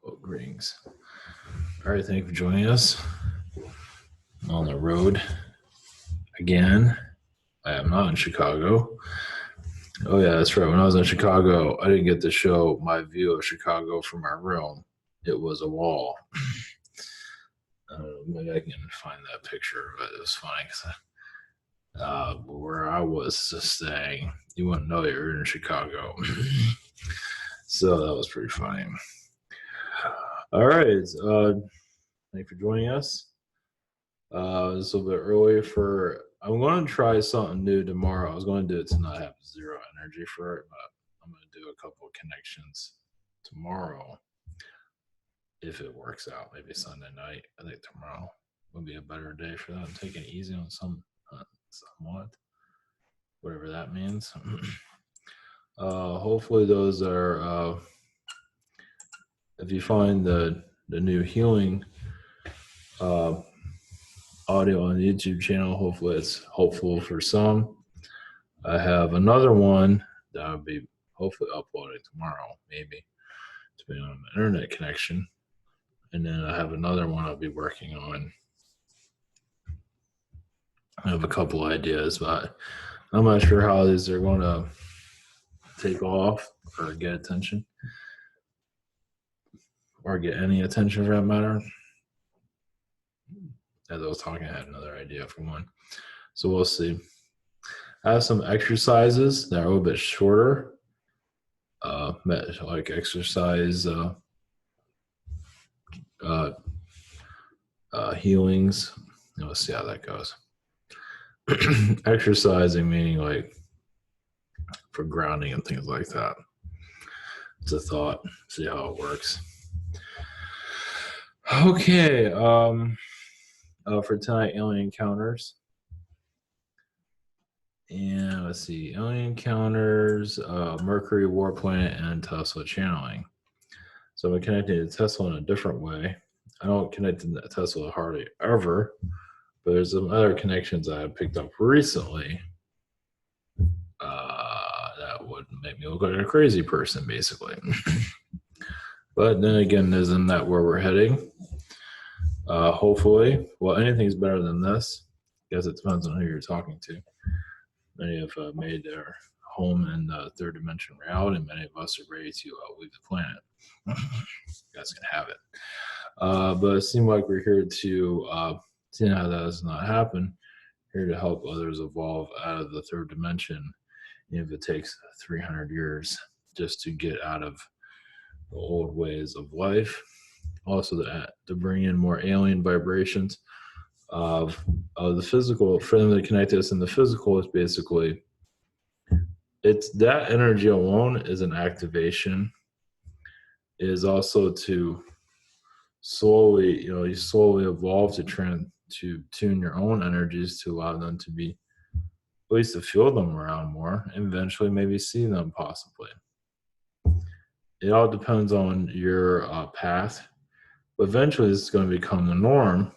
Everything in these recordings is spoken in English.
Well, greetings. All right, thank you for joining us. I'm on the road again. I am not in Chicago. Oh, yeah, that's right. When I was in Chicago, I didn't get to show my view of Chicago from my room. It was a wall. Maybe I can find that picture, but it was funny because where I was staying, you wouldn't know you're in Chicago. So that was pretty funny. All right. Thank you for joining us. It's a little bit early I'm going to try something new tomorrow. I was going to do it tonight. I have zero energy for it, but I'm going to do a couple of connections tomorrow if it works out. Maybe Sunday night. I think tomorrow will be a better day for that. I'm taking it easy on somewhat, whatever that means. Hopefully those are, if you find the new healing audio on the YouTube channel, hopefully it's helpful for some. I have another one that I'll be hopefully uploading tomorrow, maybe, depending on the internet connection. And then I have another one I'll be working on. I have a couple ideas, but I'm not sure how these are going to take off or get attention or get any attention for that matter. As I was talking, I had another idea for one. So we'll see. I have some exercises that are a little bit shorter, like exercise healings. Let's see how that goes. Exercising meaning like for grounding and things like that. It's a thought. See how it works. Okay. For tonight, alien encounters. And let's see, alien encounters, Mercury, war planet, and Tesla channeling. So I'm connecting to Tesla in a different way. I don't connect to Tesla hardly ever, but there's some other connections I have picked up recently that would make me look like a crazy person, basically. But then again, isn't that where we're heading? Hopefully. Well, anything's better than this. I guess it depends on who you're talking to. Many have made their home in the third dimension reality, and many of us are ready to leave the planet. You guys can have it. But it seems like we're here to, seeing how that does not happen, here to help others evolve out of the third dimension, even if it takes 300 years just to get out of the old ways of life. Also to bring in more alien vibrations of the physical, for them to connect us in the physical is basically, it's that energy alone is an activation. It is also to slowly, you slowly evolve to tune your own energies to allow them to be, at least to feel them around more, and eventually maybe see them possibly. It all depends on your path, but eventually this is going to become the norm.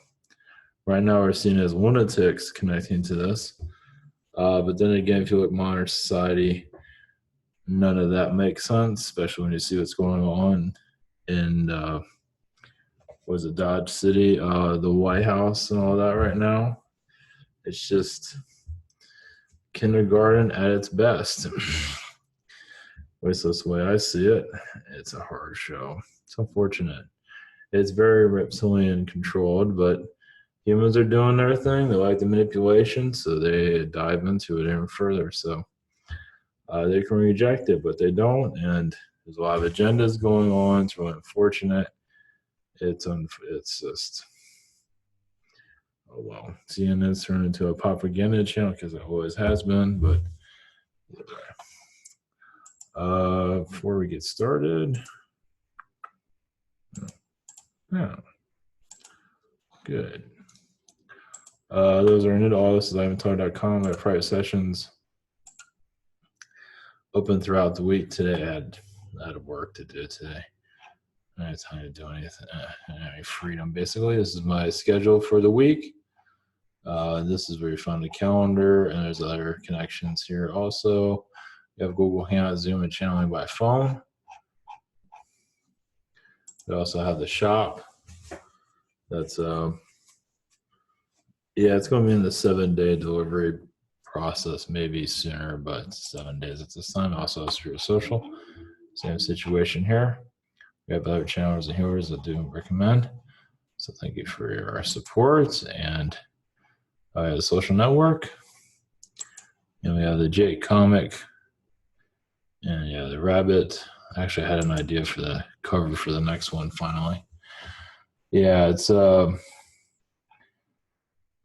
Right now we're seen as lunatics connecting to this. But then again, if you look at modern society, none of that makes sense, especially when you see what's going on in, was it Dodge City, the White House and all that right now. It's just kindergarten at its best. At least that's the way I see it. It's a horror show. It's unfortunate. It's very reptilian controlled, but humans are doing their thing. They like the manipulation, so they dive into it even further. So they can reject it, but they don't. And there's a lot of agendas going on. It's really unfortunate. It's just, oh well. CNN's turned into a propaganda channel because it always has been. But before we get started, yeah, good. Those are new to all. This is ivantar.com. I have private sessions open throughout the week. Today I had work to do today. I don't have time to do anything. Any freedom, basically. This is my schedule for the week. This is where you find the calendar, and there's other connections here also. You have Google Hangout, Zoom, and channeling by phone. We also have the shop. That's yeah, it's going to be in the 7-day delivery process, maybe sooner, but 7 days at this time. Also, Spirit Social, same situation here. We have other channels and viewers that do recommend. So thank you for your support. And the social network. And we have the Jake comic. And yeah, the rabbit. Actually, I had an idea for the cover for the next one finally. Yeah, it's a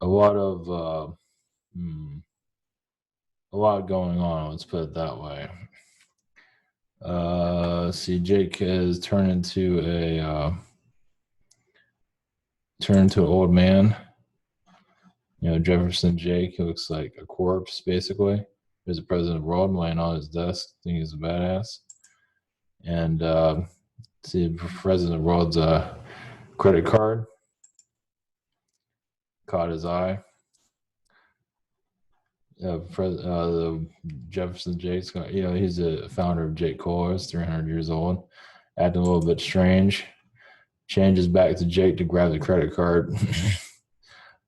lot of a lot going on. Let's put it that way. See, Jake has turned into an old man. You know, Jefferson Jake. He looks like a corpse, basically. He's the president of the world, laying on his desk, thinking he's a badass. And see, the president of the world's credit card caught his eye. The Jefferson Jake's, you know, he's a founder of Jake Cola. He's 300 years old, acting a little bit strange. Changes back to Jake to grab the credit card.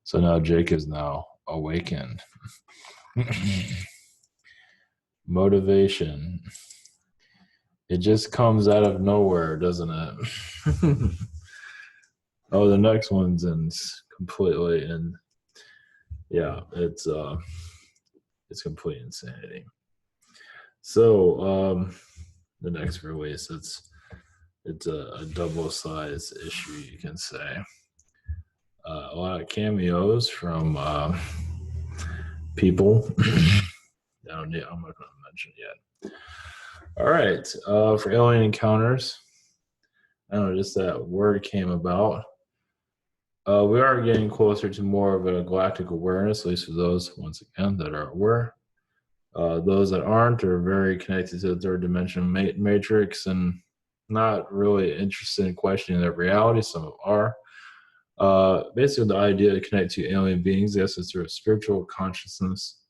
So now Jake is now awakened. Motivation. It just comes out of nowhere, doesn't it? Oh, the next one's in completely, and yeah, it's complete insanity. So the next release, it's a double-sized issue, you can say. A lot of cameos from people. I'm not going to mention yet. All right, for alien encounters, I don't know, just that word came about. We are getting closer to more of a galactic awareness, at least for those, once again, that are aware. Those that aren't are very connected to the third dimension matrix and not really interested in questioning their reality. Some are. Basically, the idea to connect to alien beings, yes, is through a spiritual consciousness.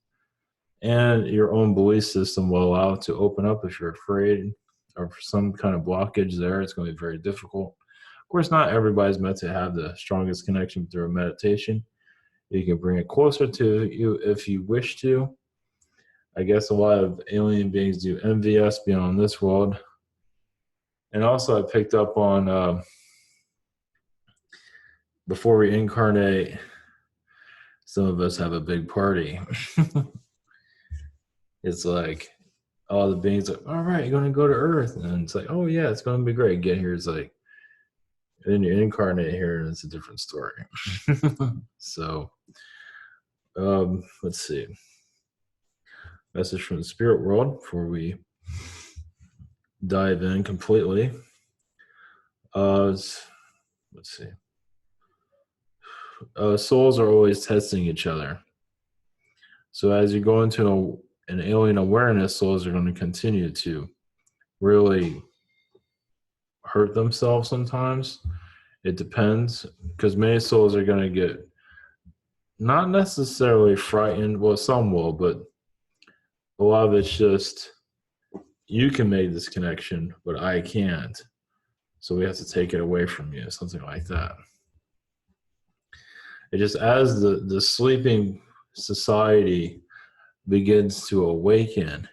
And your own belief system will allow it to open up if you're afraid or for some kind of blockage there. It's going to be very difficult. Of course, not everybody's meant to have the strongest connection through a meditation. You can bring it closer to you if you wish to. I guess a lot of alien beings do MVS beyond this world. And also I picked up on before we incarnate, some of us have a big party. It's like all the beings like, all right, you're going to go to Earth. And it's like, oh, yeah, it's going to be great. Get here. It's like, then you incarnate here and it's a different story. So, let's see. Message from the spirit world before we dive in completely. Let's see. Souls are always testing each other. So as you go into an alien awareness, souls are going to continue to really hurt themselves sometimes. It depends, because many souls are going to get not necessarily frightened. Well, some will, but a lot of it's just, you can make this connection, but I can't. So we have to take it away from you, something like that. It just, as the sleeping society begins to awaken,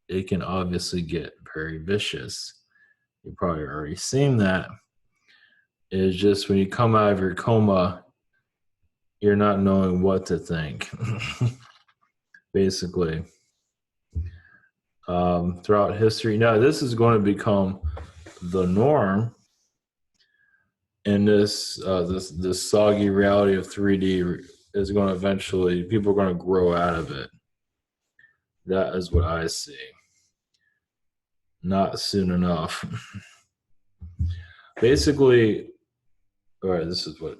it can obviously get very vicious. You've probably already seen that. It's just when you come out of your coma, you're not knowing what to think. Basically. Throughout history. Now, this is going to become the norm. And this soggy reality of 3D is going to eventually, people are going to grow out of it. That is what I see. Not soon enough. Basically, all right, this is what,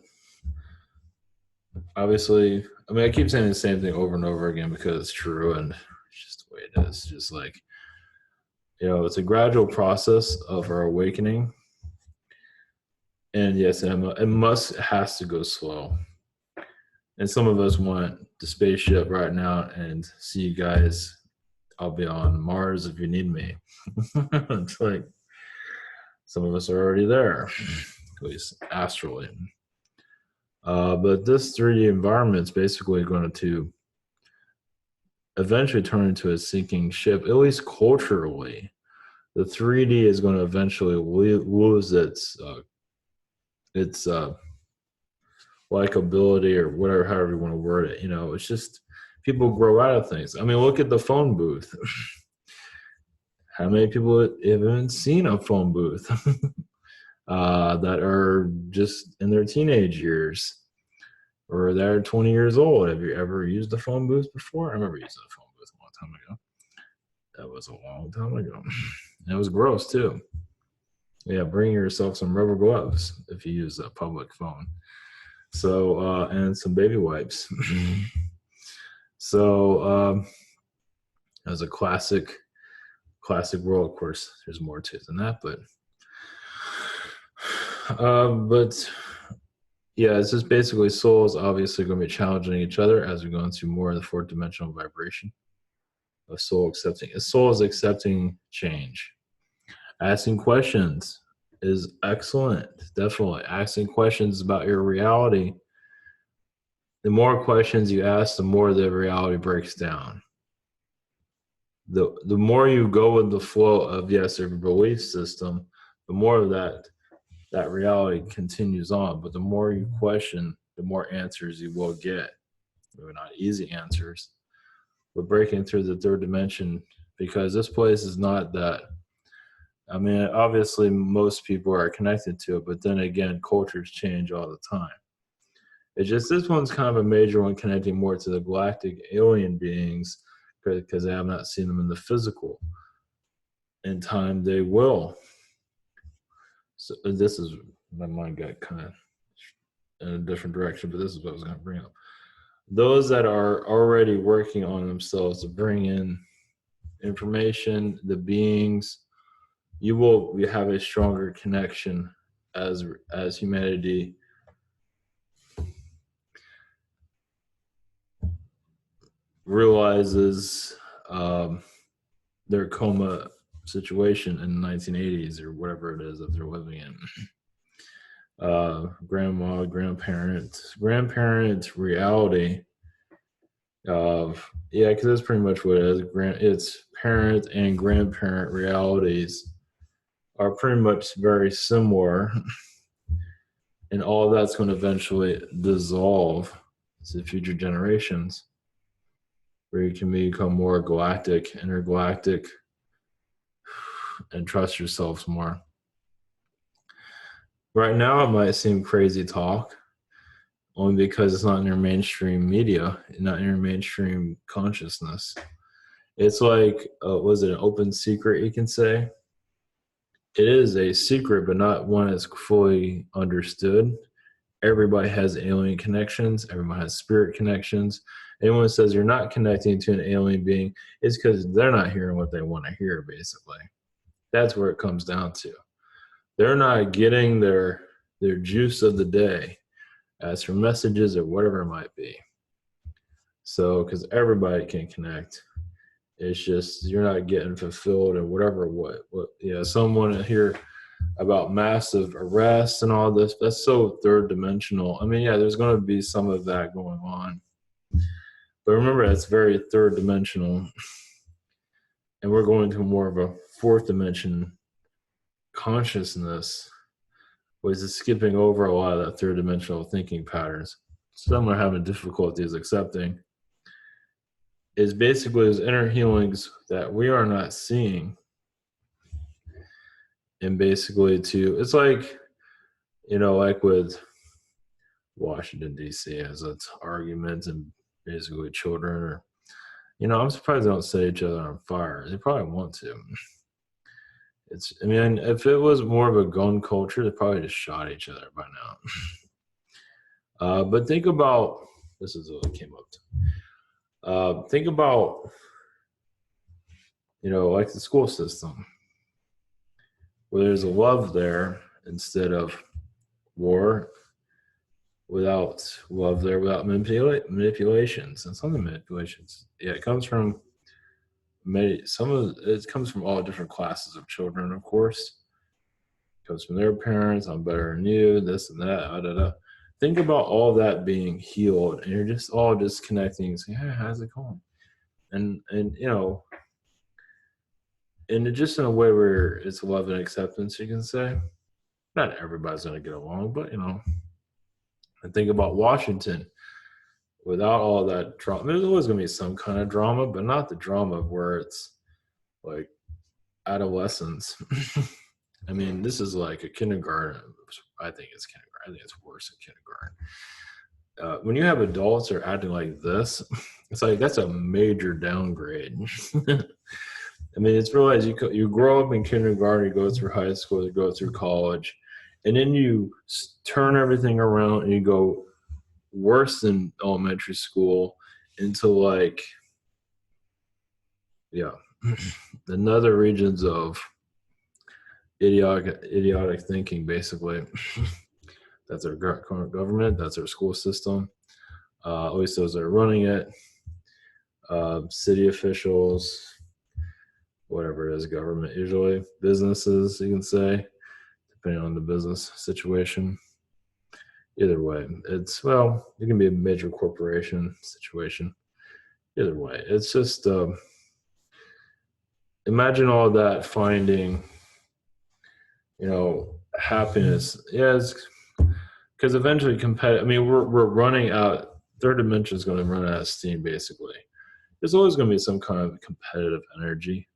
obviously, I mean, I keep saying the same thing over and over again because it's true and it's just the way it is. Just like, you know, it's a gradual process of our awakening. And yes, it has to go slow. And some of us want the spaceship right now and see you guys. I'll be on Mars if you need me. It's like, Some of us are already there, at least astrally. But this 3D environment is basically going to eventually turn into a sinking ship, at least culturally. The 3D is going to eventually lose its likability, or whatever, however you want to word it. It's just people grow out of things. I mean, look at the phone booth. How many people have even seen a phone booth that are just in their teenage years, or that are 20 years old? Have you ever used a phone booth before? I remember using a phone booth a long time ago. That was a long time ago. It was gross too. Yeah, bring yourself some rubber gloves if you use a public phone. So, and some baby wipes. So, as a classic world. Of course, there's more to it than that, but yeah, it's just basically souls obviously going to be challenging each other as we go into more of the fourth dimensional vibration of soul is accepting change. Asking questions is excellent. Definitely asking questions about your reality. The more questions you ask, the more the reality breaks down. The more you go with the flow of, yes, your belief system, the more of that reality continues on. But the more you question, the more answers you will get. Maybe not easy answers, but breaking through the third dimension, because this place is not that. I mean, obviously most people are connected to it, but then again, cultures change all the time. It's just this one's kind of a major one, connecting more to the galactic alien beings, because I have not seen them in the physical. In time, they will. So this is, my mind got kind of in a different direction, but this is what I was going to bring up. Those that are already working on themselves to bring in information, the beings, you will have a stronger connection as humanity realizes their coma situation in the 1980s or whatever it is that they're living in. Grandma, grandparent reality of, yeah, because that's pretty much what it is. It's parent and grandparent realities are pretty much very similar, and all of that's going to eventually dissolve to future generations, where you can become more galactic, intergalactic, and trust yourselves more. Right now, it might seem crazy talk, only because it's not in your mainstream media, not in your mainstream consciousness. It's like, was it an open secret, you can say? It is a secret, but not one that's fully understood. Everybody has alien connections. Everyone has spirit connections. Anyone who says you're not connecting to an alien being, it's because they're not hearing what they want to hear, basically. That's where it comes down to. They're not getting their juice of the day as for messages or whatever it might be. So, because everybody can connect, it's just you're not getting fulfilled or whatever. Someone here about massive arrests and all this, that's so third dimensional. I mean, yeah, there's going to be some of that going on, but remember, it's very third dimensional, and we're going to more of a fourth dimension consciousness, which is skipping over a lot of that third dimensional thinking patterns. Some are having difficulties accepting. Is basically those inner healings that we are not seeing, and basically it's like, like with Washington D.C. as its arguments, and basically children, or I'm surprised they don't set each other on fire. They probably want to. I mean, if it was more of a gun culture, they probably just shot each other by now. But think about, this is what came up to. Think about, like the school system, where there's a love there instead of war, without love there, without manipulations. And some of the manipulations, yeah, it comes from it comes from all different classes of children, of course. comes from their parents. I'm better than you. This and that. Da, da, da. Think about all that being healed, and you're just all just connecting and saying, "Hey, how's it going?" And you know, and just in a way where it's love and acceptance, you can say. Not everybody's going to get along, but you know, and think about Washington without all that drama. There's always going to be some kind of drama, but not the drama where it's like adolescence. I mean, this is like a kindergarten. I think it's kindergarten. I think it's worse than kindergarten. When you have adults that are acting like this, it's like that's a major downgrade. I mean, it's realized you grow up in kindergarten, you go through high school, you go through college, and then you turn everything around and you go worse than elementary school into like, yeah, another regions of idiotic thinking, basically. That's our current government. That's our school system. At least those that are running it. City officials, whatever it is, government usually, businesses, you can say, depending on the business situation. Either way, it's, well, it can be a major corporation situation. Either way, it's just, imagine all that finding, you know, happiness. Yeah, because eventually I mean, we're running out, third dimension is going to run out of steam, basically. There's always going to be some kind of competitive energy,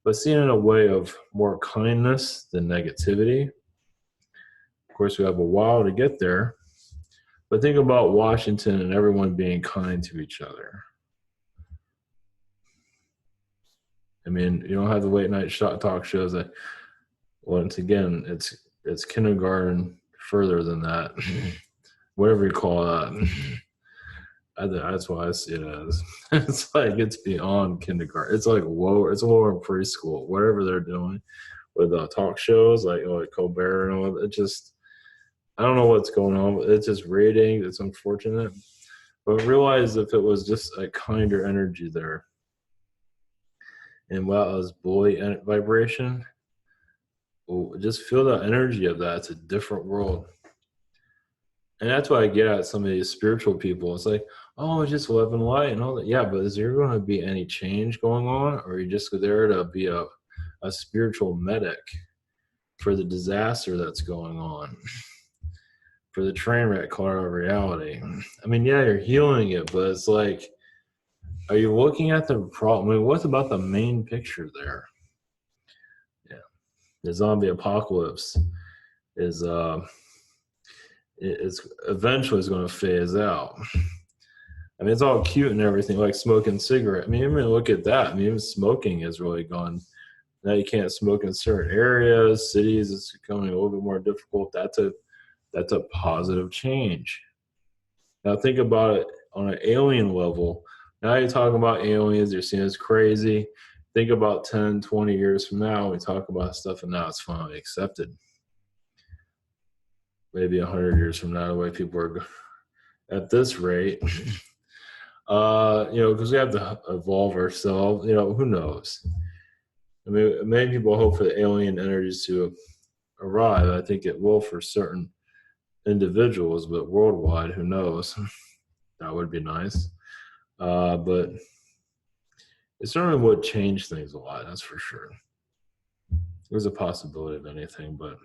but seen in a way of more kindness than negativity. Of course, we have a while to get there, but think about Washington and everyone being kind to each other. I mean, you don't have the late night talk shows that, once again, it's kindergarten further than that, whatever you call that. That's why I see it as. It's like it's beyond kindergarten. It's like lower. It's lower in preschool. Whatever they're doing with talk shows like Colbert and all that. It just, I don't know what's going on. It's just rating. It's unfortunate, but realize if it was just a kinder energy there, and while it was bully vibration, well, just feel the energy of that. It's a different world. And that's why I get at some of these spiritual people. It's like, oh, it's just love and light and all that. Yeah, but is there going to be any change going on? Or are you just there to be a spiritual medic for the disaster that's going on, for the train wreck called our reality? I mean, yeah, you're healing it, but it's like, are you looking at the problem? I mean, what's about the main picture there? Yeah, the zombie apocalypse is it's eventually is going to phase out. I mean, it's all cute and everything, like smoking cigarette. I mean, even look at that. I mean, even smoking has really gone. Now you can't smoke in certain areas, cities. It's becoming a little bit more difficult. That's a positive change. Now think about it on an alien level. Now you're talking about aliens. You're seeing it's crazy. Think about 10, 20 years from now, we talk about stuff and now it's finally accepted. Maybe 100 years from now, the way people are at this rate, because we have to evolve ourselves, who knows? I mean, many people hope for the alien energies to arrive. I think it will for certain individuals, but worldwide, who knows? That would be nice. But it certainly would change things a lot, that's for sure. There's a possibility of anything, but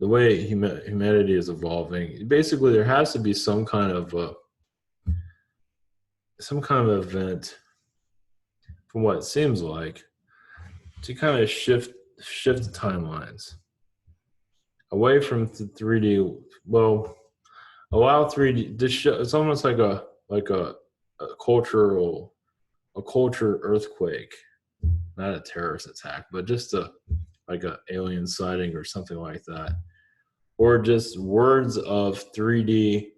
the way humanity is evolving, basically there has to be some kind of event, from what it seems like, to kind of shift the timelines away from 3D. Well, allow 3D. It's almost like a culture earthquake, not a terrorist attack, but just like a alien sighting or something like that, or just words of 3D,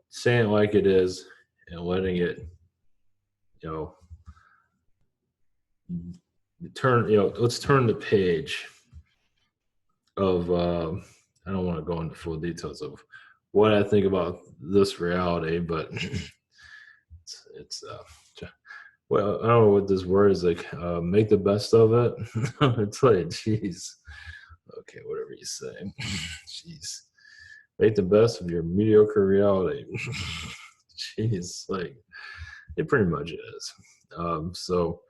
saying it like it is and letting it, let's turn the page of, I don't want to go into full details of what I think about this reality, but it's well, I don't know what this word is like. Make the best of it. It's like, geez. Okay, whatever you say. Jeez. Make the best of your mediocre reality. Jeez, like it pretty much is. So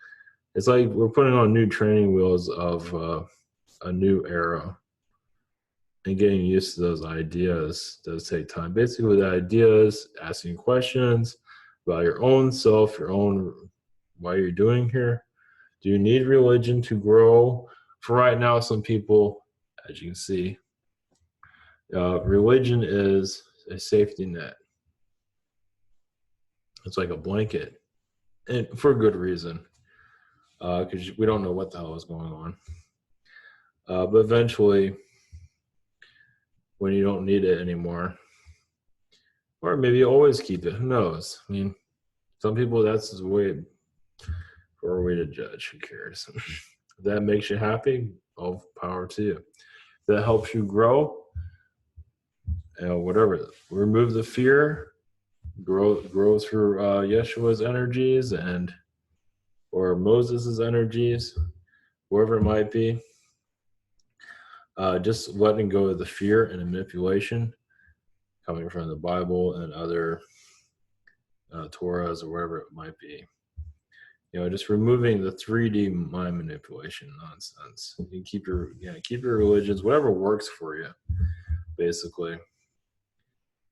it's like we're putting on new training wheels of a new era, and getting used to those ideas does take time. Basically, the ideas, asking questions about your own self, your own why you're doing here. Do you need religion to grow? For right now, some people, as you can see, religion is a safety net. It's like a blanket, and for good reason, because we don't know what the hell is going on. But eventually, when you don't need it anymore, or maybe you always keep it. Who knows? I mean, some people, that's the way for a way to judge. Who cares? If that makes you happy, all power to you. If that helps you grow, whatever. Remove the fear, grow through Yeshua's energies and or Moses's energies, wherever it might be. Just letting go of the fear and the manipulation coming from the Bible and other Torahs or wherever it might be. Just removing the 3D mind manipulation nonsense. You keep your religions, whatever works for you, basically.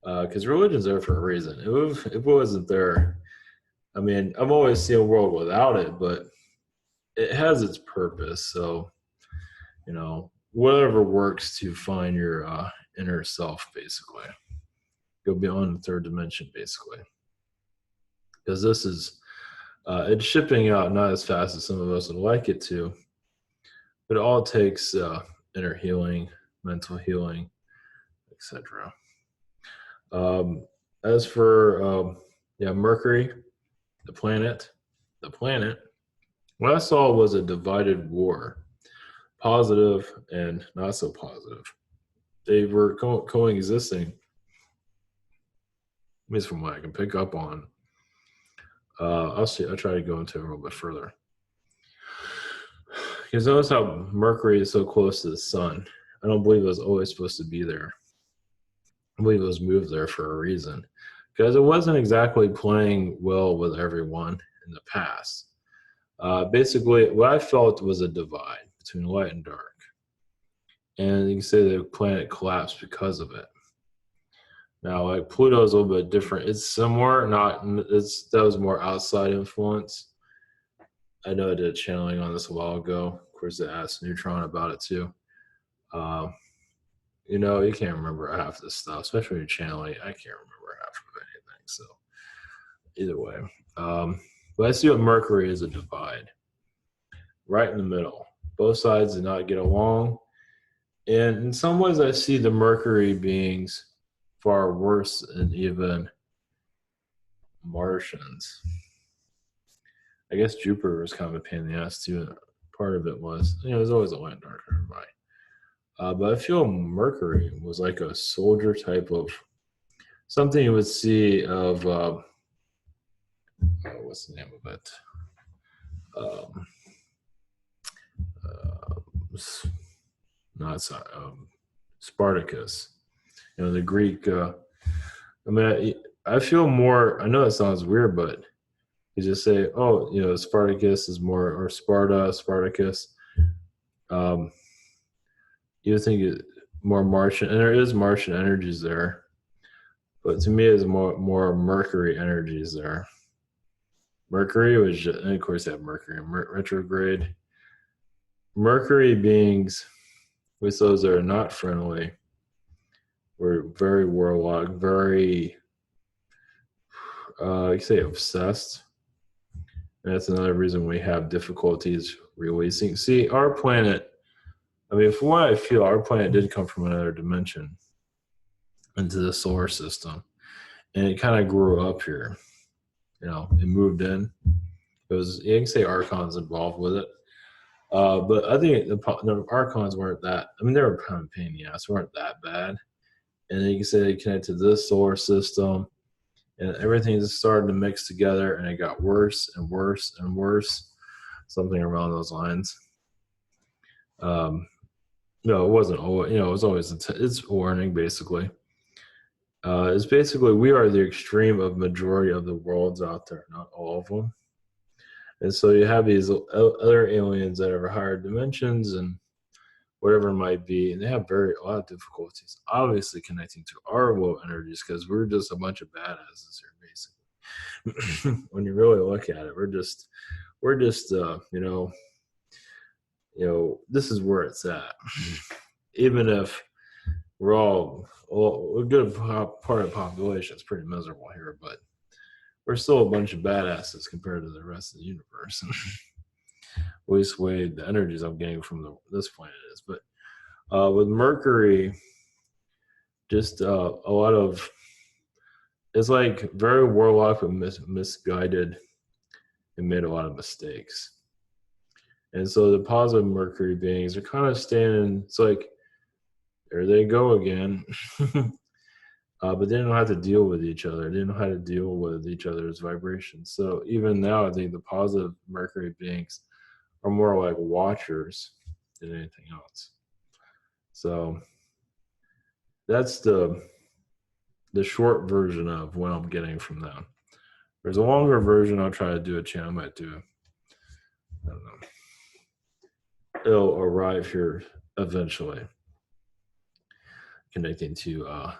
Because religion's there for a reason. If it wasn't there, I mean, I've always seen a world without it, but it has its purpose. So, whatever works to find your inner self, basically. Go beyond the third dimension, basically. Because this is, it's shipping out not as fast as some of us would like it to, but it all takes inner healing, mental healing, etc. As for Mercury, the planet, what I saw was a divided war, positive and not so positive. They were coexisting, at least from what I can pick up on. I'll try to go into it a little bit further. Because notice how Mercury is so close to the sun. I don't believe it was always supposed to be there. I believe it was moved there for a reason. Because it wasn't exactly playing well with everyone in the past. Basically, what I felt was a divide between light and dark. And you can say the planet collapsed because of it. Now, like Pluto is a little bit different. It's similar, that was more outside influence. I know I did channeling on this a while ago. Of course, I asked Neutron about it too. You can't remember half this stuff, especially when you're channeling. I can't remember half of anything. So, either way. But I see what Mercury is a divide. Right in the middle. Both sides did not get along. And in some ways, I see the Mercury beings far worse than even Martians. I guess Jupiter was kind of a pain in the ass too. Part of it was, there's always a light and dark for everybody. But I feel Mercury was like a soldier type of something you would see of, what's the name of it? Spartacus. The Greek. I feel more. I know that sounds weird, but you just say, "Oh, Spartacus is more," or Spartacus. You think it more Martian, and there is Martian energies there, but to me, it's more Mercury energies there. Mercury was, and of course, they have Mercury retrograde. Mercury beings, with those that are not friendly, were very warlike, very, you say, obsessed. And that's another reason we have difficulties releasing. See, our planet, from what I feel, our planet did come from another dimension into the solar system. And it kind of grew up here. It moved in. You can say Archon's involved with it. But I think the Archons weren't that, they were kind of a pain in the ass, weren't that bad. And then you can say they connect to this solar system. and everything just started to mix together, and it got worse and worse and worse, something around those lines. No, it wasn't always, it was always, it's warning basically. It's basically, we are the extreme of majority of the worlds out there, not all of them. And so you have these other aliens that are higher dimensions and whatever it might be, and they have a lot of difficulties, obviously connecting to our low energies because we're just a bunch of badasses here, basically. When you really look at it, we're just, this is where it's at. Even if we're all, well, a good part of the population is pretty miserable here, but we're still a bunch of badasses compared to the rest of the universe. At least the way the energies I'm getting from this planet is. But with Mercury, just a lot of, it's like very warlock but misguided and made a lot of mistakes. And so the positive Mercury beings are kind of standing, it's like, there they go again. But they didn't know how to deal with each other. They didn't know how to deal with each other's vibrations. So even now, I think the positive Mercury beings are more like watchers than anything else. So that's the short version of what I'm getting from them. There's a longer version. I'll try to do a channel. I might do, I don't know. It'll arrive here eventually, connecting to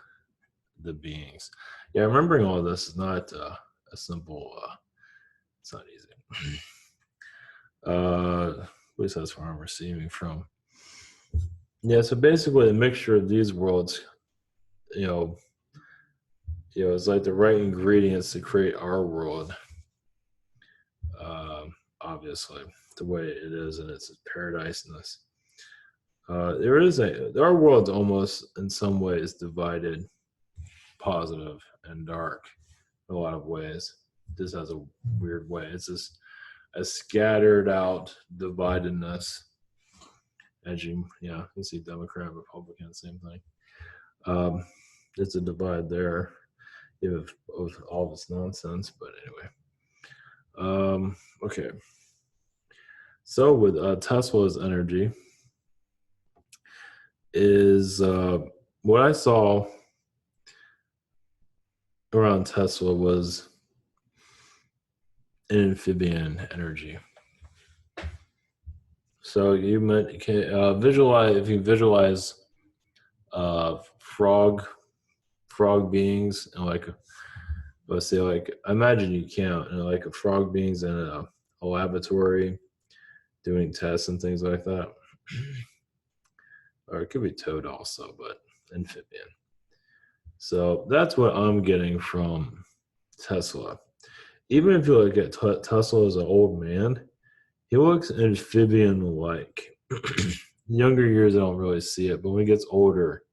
the beings. Yeah, remembering all this is not a simple, it's not easy. At least that's where I'm receiving from. Yeah, so basically a mixture of these worlds, it's like the right ingredients to create our world. Obviously, the way it is, and it's paradiseness. Our world's almost in some ways divided, positive and dark, in a lot of ways. This has a weird way. It's just a scattered out dividedness. You see Democrat, Republican, same thing. It's a divide there, with all this nonsense. But anyway, okay. So with Tesla's energy is what I saw around Tesla was an amphibian energy. So you can visualize, if you visualize frog beings, and let's say imagine you count, and like a frog beings in a laboratory doing tests and things like that. Or it could be toad also, but amphibian. So that's what I'm getting from Tesla. Even if you look at Tesla as an old man, he looks amphibian-like. Younger years, I don't really see it, but when he gets older,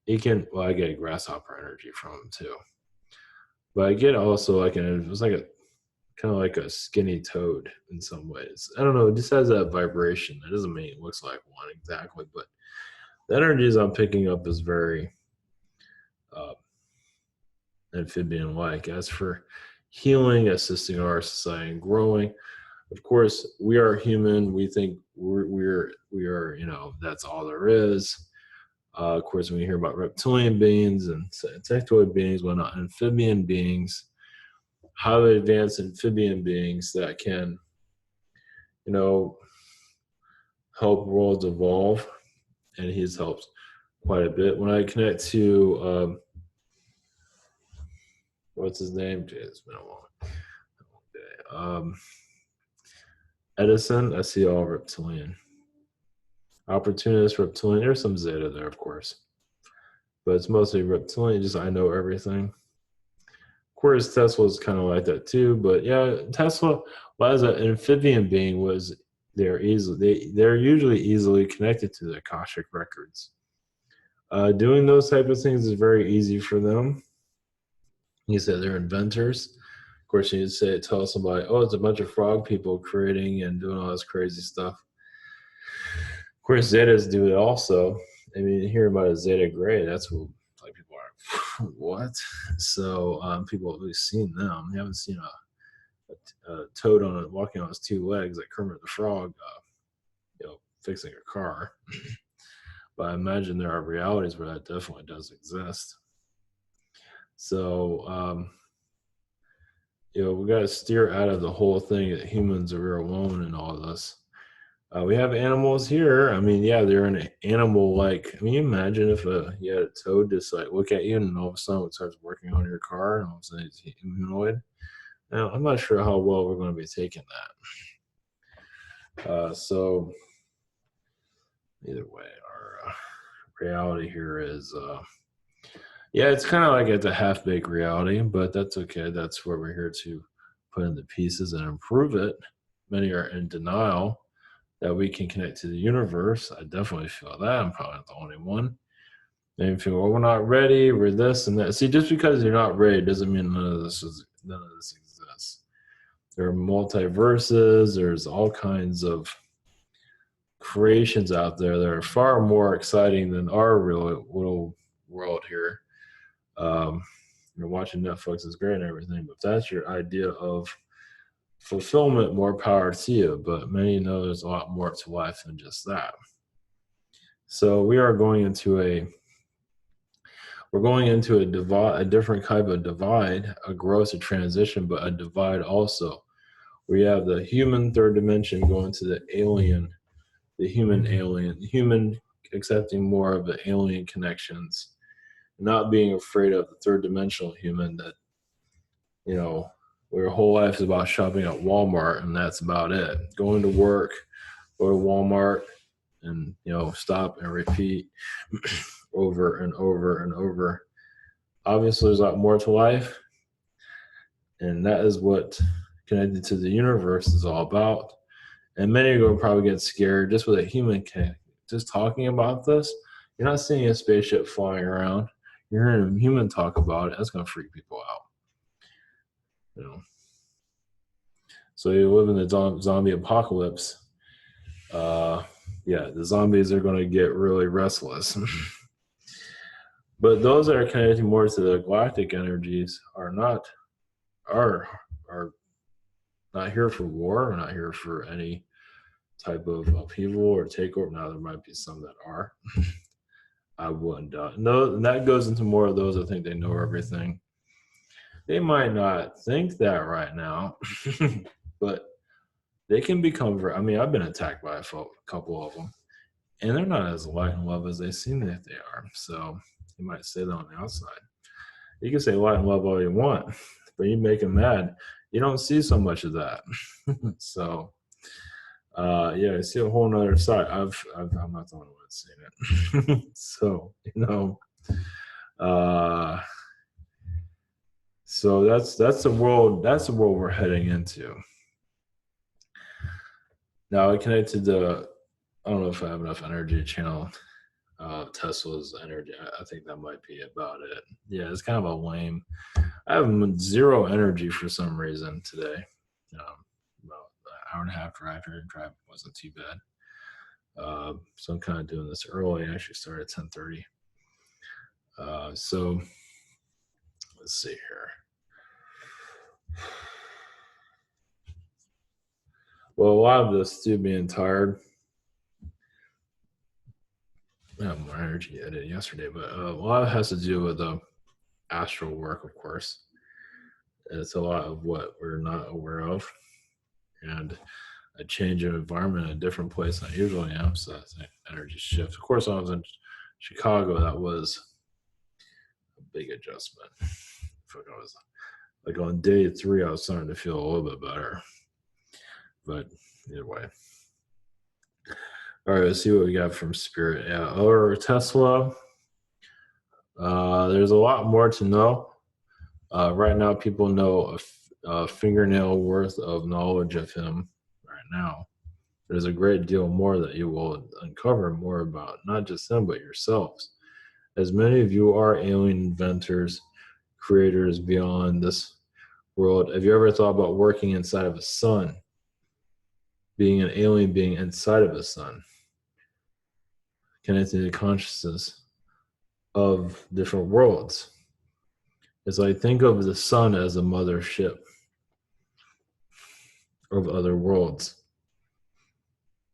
I get a grasshopper energy from him too. But I get also it was like kind of like a skinny toad in some ways. I don't know, it just has that vibration. That doesn't mean it looks like one exactly, but the energies I'm picking up is very amphibian-like. As for healing, assisting our society and growing, of course, we are human. We think we are, that's all there is. Of course, when you hear about reptilian beings and insectoid beings, not amphibian beings, highly advanced amphibian beings that can, help worlds evolve, and he's helped quite a bit. When I connect to, what's his name? It's been a long day. Edison, I see all reptilian. Opportunist, reptilian. There's some Zeta there, of course. But it's mostly reptilian, just I know everything. Of course, Tesla's kind of like that too. But yeah, Tesla, as an amphibian being, they're usually easily connected to the Akashic records. Doing those type of things is very easy for them. You said they're inventors. Of course, you tell somebody, oh, it's a bunch of frog people creating and doing all this crazy stuff. Of course, Zetas do it also. I mean, you hear about a Zeta Gray, that's what people are, what? So people have at least seen them. You haven't seen a toad walking on his two legs like Kermit the Frog, fixing a car. But I imagine there are realities where that definitely does exist. So we got to steer out of the whole thing that humans are alone in all this. We have animals here. I mean, yeah, they're an animal like. I mean, you imagine if you had a toad just like look at you and all of a sudden it starts working on your car and all of a sudden it's humanoid. Now, I'm not sure how well we're going to be taking that. So, either way, our reality here is, yeah, it's kind of like it's a half-baked reality, but that's okay. That's where we're here to put in the pieces and improve it. Many are in denial that we can connect to the universe. I definitely feel that. I'm probably not the only one. Maybe feel, well, we're not ready, we're this and that. See, just because you're not ready doesn't mean none of this exists. There are multiverses, there's all kinds of creations out there that are far more exciting than our real little world here. Watching Netflix is great and everything, but if that's your idea of fulfillment, more power to you. But many know there's a lot more to life than just that. So we are going into a divide, a different type of divide, a growth, a transition, but a divide also. We have the human third dimension going to the alien, the human accepting more of the alien connections, not being afraid of the third dimensional human that, where your whole life is about shopping at Walmart and that's about it. Going to work, go to Walmart and, stop and repeat over and over and over. Obviously, there's a lot more to life. And that is what connected to the universe is all about. And many are going to probably get scared just with a human just talking about this. You're not seeing a spaceship flying around. You're hearing a human talk about it. That's going to freak people out. So you live in the zombie apocalypse. The zombies are going to get really restless. But those that are connected more to the galactic energies are not here for war, or not here for any type of upheaval or takeover. Now there might be some that are. I wouldn't doubt. No, and that goes into more of those. I think they know everything. They might not think that right now, but they can become. I've been attacked by a couple of them, and they're not as light and love as they seem that they are. So you might say that on the outside. You can say light and love all you want, but you make them mad. You don't see so much of that. So, I see a whole nother side. I'm not the only one seeing it. So, so that's the world. That's the world we're heading into. Now, I connected to. I don't know if I have enough energy to channel Tesla's energy. I think that might be about it. Yeah, it's kind of a lame. I have zero energy for some reason today. About an hour and a half drive here. Drive wasn't too bad. So I'm kind of doing this early. I actually started at 10:30. So let's see here. Well, a lot of this too being tired. I have more energy than I did yesterday, but a lot of it has to do with astral work, of course. It's a lot of what we're not aware of, and a change of environment in a different place than I usually am. So that's an energy shift. Of course, when I was in Chicago, that was a big adjustment. I was like on day 3, I was starting to feel a little bit better. But either way. All right, let's see what we got from Spirit. Yeah, or Tesla. There's a lot more to know. Right now, people know a fingernail worth of knowledge of him right now. There's a great deal more that you will uncover more about, not just him, but yourselves. As many of you are alien inventors, creators beyond this world, have you ever thought about working inside of a sun? Being an alien being inside of a sun? Connecting to consciousness of different worlds. It's like, think of the sun as a mothership of other worlds.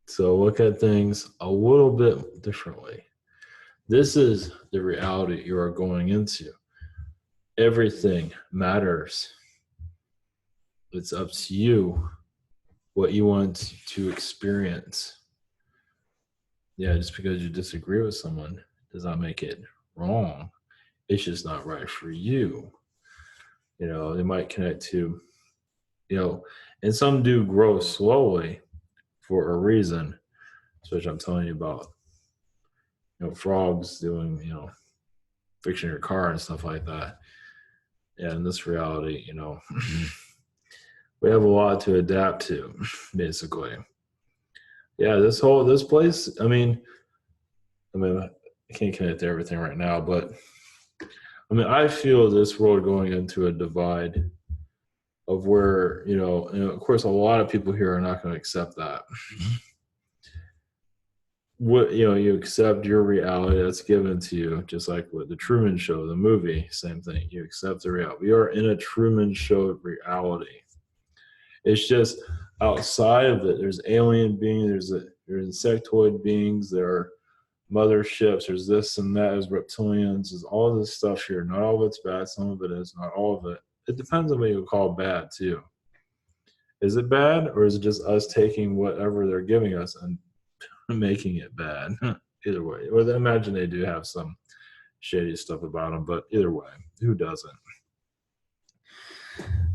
So look at things a little bit differently. This is the reality you are going into. Everything matters. It's up to you what you want to experience. Yeah, just because you disagree with someone does not make it wrong. It's just not right for you. They might connect to, and some do grow slowly for a reason, which I'm telling you about, frogs doing, fixing your car and stuff like that. Yeah, in this reality, we have a lot to adapt to, basically. Yeah, this place, I can't connect to everything right now, but I feel this world going into a divide of where, and of course a lot of people here are not going to accept that. What you accept your reality that's given to you, just like with the Truman Show, the movie, same thing. You accept the reality. We are in a Truman Show reality. It's just outside of it. There's alien beings. There's insectoid beings. There are motherships. There's this and that. There's reptilians. There's all this stuff here. Not all of it's bad. Some of it is. Not all of it. It depends on what you call bad too. Is it bad, or is it just us taking whatever they're giving us and making it bad? Either way. Or imagine they do have some shady stuff about them, but either way, who doesn't?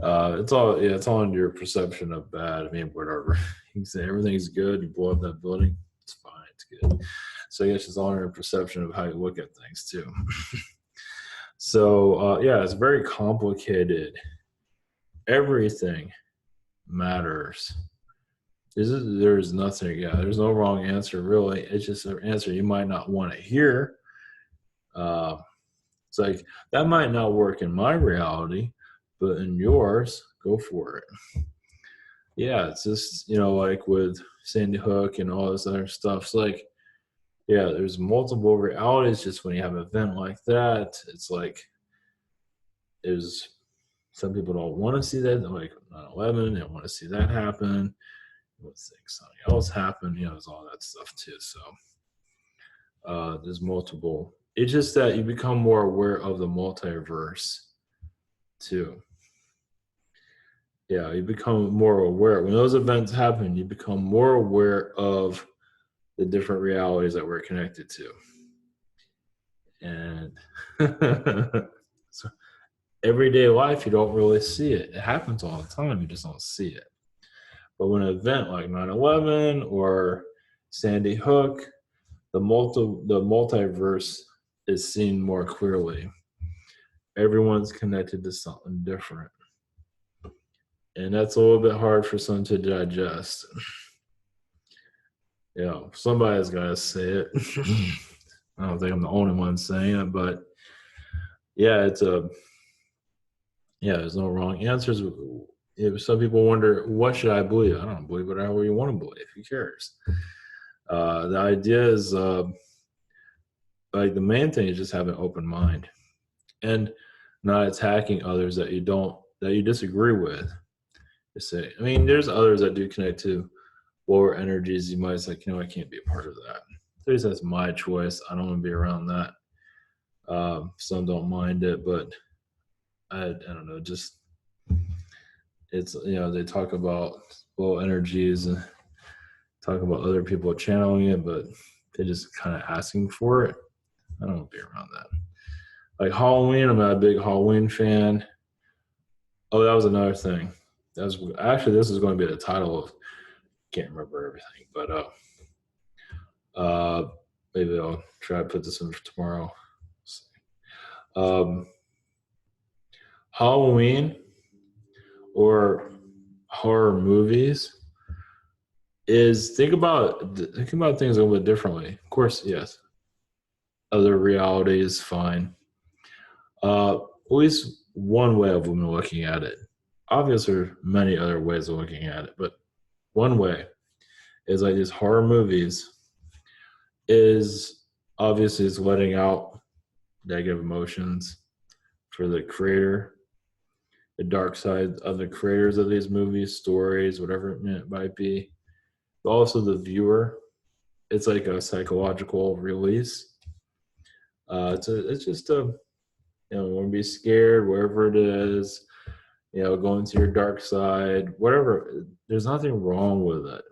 It's all in your perception of bad. Whatever. You can say everything's good. You blow up that building, it's fine, it's good. So I guess it's all in your perception of how you look at things too. So it's very complicated. Everything matters. There's nothing. Yeah, there's no wrong answer really. It's just an answer you might not want to hear. It's like, that might not work in my reality, but in yours, go for it. Yeah, it's just, like with Sandy Hook and all this other stuff. It's like, yeah, there's multiple realities. Just when you have an event like that, it's like, there's some people don't want to see that, like 9/11. They don't want to see that happen. They want to see something else happen. There's all that stuff too. So there's multiple. It's just that you become more aware of the multiverse too. Yeah, you become more aware. When those events happen, you become more aware of the different realities that we're connected to. And so everyday life, you don't really see it. It happens all the time. You just don't see it. But when an event like 9/11 or Sandy Hook, the multiverse is seen more clearly. Everyone's connected to something different. And that's a little bit hard for some to digest. Somebody's got to say it. I don't think I'm the only one saying it, but there's no wrong answers. If some people wonder, what should I believe? I don't believe whatever you want to believe. Who cares? The idea is, like, the main thing is just have an open mind and not attacking others that you disagree with. Just say, there's others that do connect to lower energies. You might say, I can't be a part of that. At least that's my choice. I don't want to be around that. Some don't mind it, but I don't know. Just, it's, they talk about low energies and talk about other people channeling it, but they're just kind of asking for it. I don't want to be around that. Like Halloween, I'm not a big Halloween fan. Oh, that was another thing. This is going to be the title of, can't remember everything, but maybe I'll try to put this in for tomorrow. Halloween or horror movies is think about things a little bit differently. Of course, yes, other reality is fine. At least one way of women looking at it. Obviously, there are many other ways of looking at it, but one way is like these horror movies is obviously it's letting out negative emotions, for the creator, the dark side of the creators of these movies, stories, whatever it might be, but also the viewer. It's like a psychological release. It's just a, want to be scared, wherever it is, going to your dark side, whatever. There's nothing wrong with it.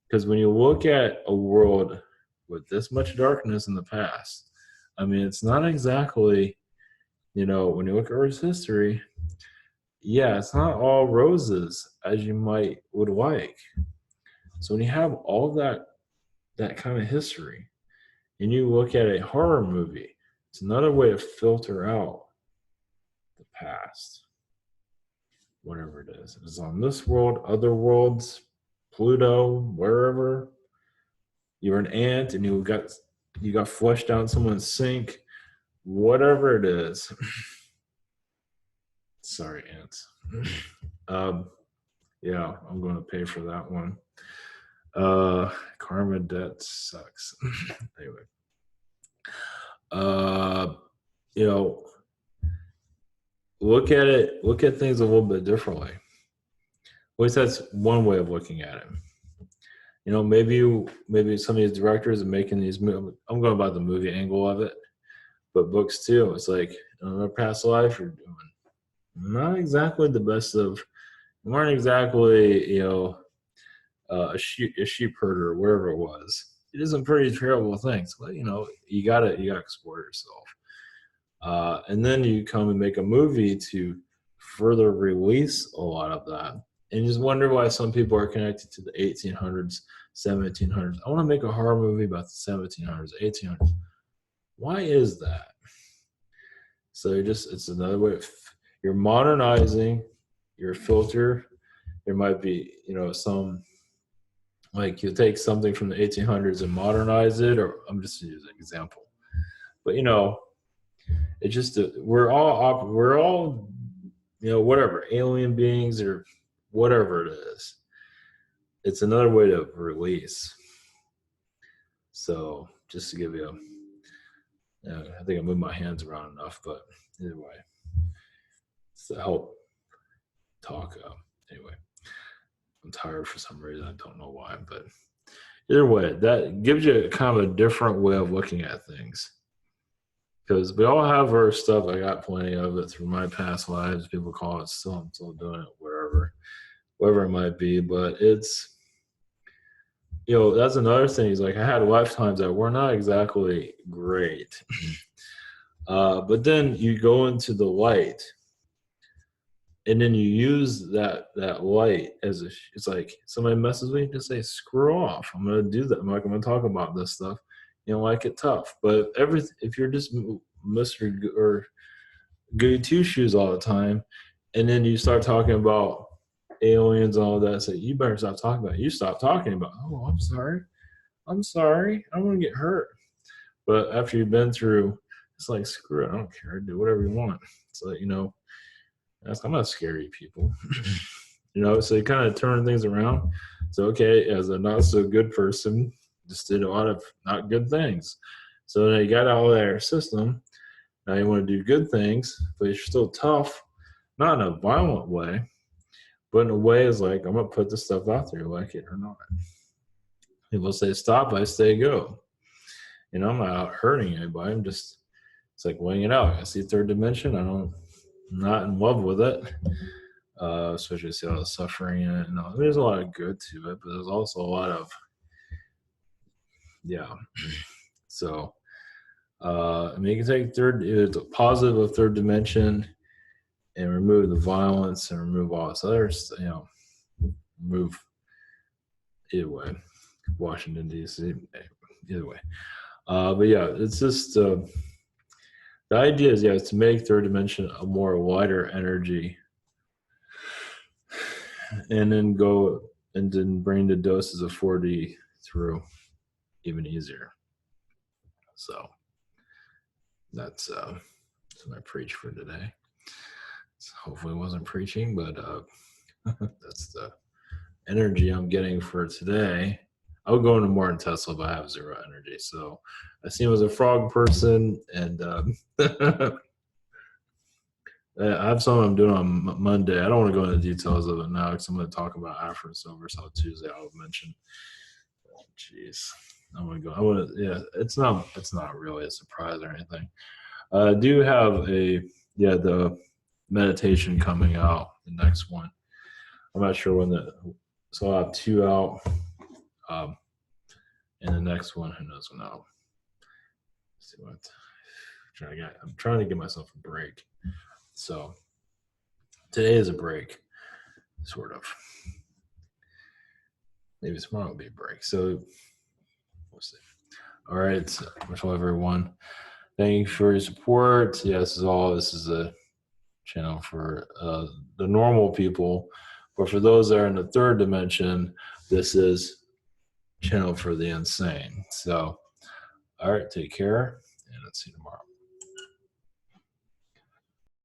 Because when you look at a world with this much darkness in the past, I mean, it's not exactly, when you look at Earth's history, yeah, it's not all roses as you would like. So when you have all that kind of history, and you look at a horror movie, it's another way to filter out the past, whatever it is. It's on this world, other worlds, Pluto, wherever. You're an ant and you got flushed down someone's sink, whatever it is. Sorry, ants. Yeah, I'm going to pay for that one. Karma debt sucks. Anyway. Look at things a little bit differently. At least that's one way of looking at it. Maybe some of these directors are making these movies. I'm going about the movie angle of it, but books too. It's like in their past life, you're doing not exactly the best of. You weren't exactly a sheep herder or whatever it was. You did some pretty terrible things, but you gotta explore yourself. And then you come and make a movie to further release a lot of that. And you just wonder why some people are connected to the 1800s, 1700s. I want to make a horror movie about the 1700s, 1800s. Why is that? So it's another way you're modernizing your filter. There might be, some, like you take something from the 1800s and modernize it, or I'm just using an example. But, it's just, we're all, whatever, alien beings or whatever it is. It's another way to release. So just to give you I think I moved my hands around enough, but either way, it's to help talk. Anyway, I'm tired for some reason. I don't know why, but either way, that gives you kind of a different way of looking at things. Because we all have our stuff. I got plenty of it through my past lives. People call it I'm still doing it, whatever it might be. But it's, that's another thing. Is like I had lifetimes that were not exactly great. But then you go into the light, and then you use that light as it's like somebody messes with you, just say, screw off. I'm going to do that. I'm going to talk about this stuff. Like it tough. But if you're just Mr. or goody two shoes all the time, and then you start talking about aliens and all that, say, you better stop talking about it. You stop talking about, oh, I'm sorry. I don't want to get hurt. But after you've been through, it's like, screw it. I don't care. Do whatever you want. It's like, I'm not scary people. So you kind of turn things around. So, okay, as a not so good person, just did a lot of not good things. So now you got all that system. Now you want to do good things, but you're still tough, not in a violent way, but in a way is like, I'm going to put this stuff out there, like it or not. People say stop, I say go. I'm not out hurting anybody. It's like weighing it out. I see third dimension. I'm not in love with it. Especially see all the suffering in it. No, there's a lot of good to it, but there's also a lot of, yeah. So, you can take it's a positive of third dimension and remove the violence and remove all this other, remove either way, Washington, D.C., either way. But yeah, it's just, the idea is, to make third dimension a more lighter energy and then bring the doses of 4D through even easier. So that's what I preach for today. So hopefully it wasn't preaching, but that's the energy I'm getting for today. I would go into more in Tesla, but I have zero energy. So I see him as a frog person, and I have something I'm doing on Monday. I don't want to go into details of it now because I'm going to talk about after it's over. So Tuesday I'll mention. Jeez, I'm gonna go. I want to. Yeah, it's not. It's not really a surprise or anything. I do have the meditation coming out. The next one. I'm not sure when the. So I'll have two out. Um, and the next one, who knows when I'll. See what. I'm trying to give myself a break. So today is a break, sort of. Maybe tomorrow will be a break. So we'll see. All right. Much love, everyone. Thank you for your support. Yeah, this is a channel for the normal people. But for those that are in the third dimension, this is channel for the insane. So, all right, take care, and let's see you tomorrow.